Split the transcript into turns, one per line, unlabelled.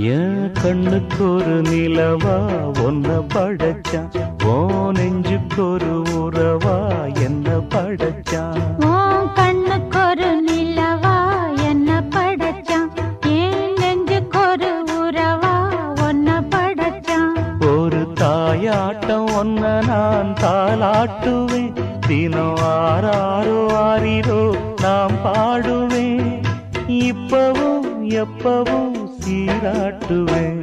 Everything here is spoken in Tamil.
என் கண்ணுக்கு ஒரு நிலவா ஒன்ன படைச்சான், ஓ நெஞ்சுக்கு ஒரு உறவா என்ன படைச்சான்.
உன் கண்ணுக்கு ஒரு நிலவா என்ன படைச்சான், என் நெஞ்சுக்கு ஒரு உறவா ஒன்ன படைச்சான்.
ஒரு தாயாட்டம் ஒன்ன நான் தாலாட்டுவேன், தினம் ஆறாரோ ஆறிரோ நாம் பாடுவேன், இப்பவும் எப்பவும் சீராட்டுவேன்.